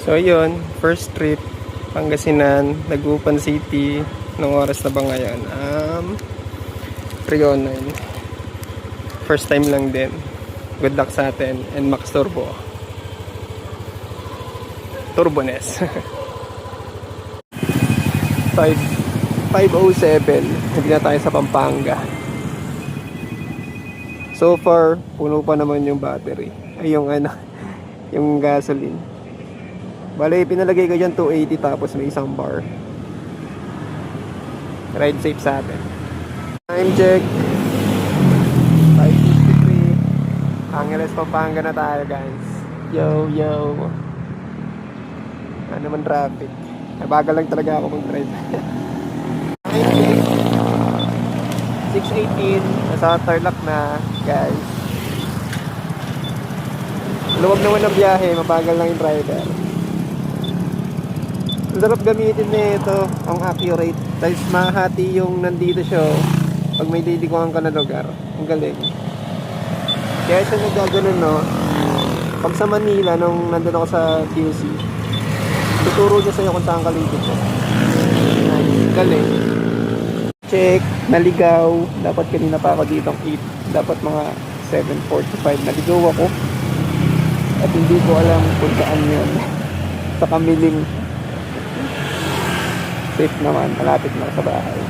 So yun, first trip Pangasinan, Dagupan City. Anong oras na ba ngayon? 3:09. First time lang din. Good luck sa atin. And Max Turbo Turbones 5:07. Hindi na tayo sa Pampanga. So far, puno pa naman yung battery. Ay, yung gasoline. Bale, pinalagay ko dyan 280 tapos may isang bar. Ride safe sa atin. Time check 5:53. Angeles, Pampanga na tayo, guys. Yo. Ano naman traffic. Nabagal lang talaga ako mag-drive. Time check 6:18. Nasa Tarlac na, guys. Luwag naman ang biyahe, mabagal lang yung driver. Sarap gamitin na ito, ang accurate. Tapos mahati yung nandito siya pag may lilikuhan ka na lugar. Ang galing. Kaya siya nagaganon, no? Pag sa Manila, nung nandun ako sa QC, tuturo niya sa'yo kung saan ka liliko. Nice. Galing. Check. Naligaw. Dapat kanina pa ako dito 8. Dapat mga 7:45. Naligaw ako. At hindi ko alam kung saan yun. Sa Kamiling. Safe naman, malapit na sa bahay.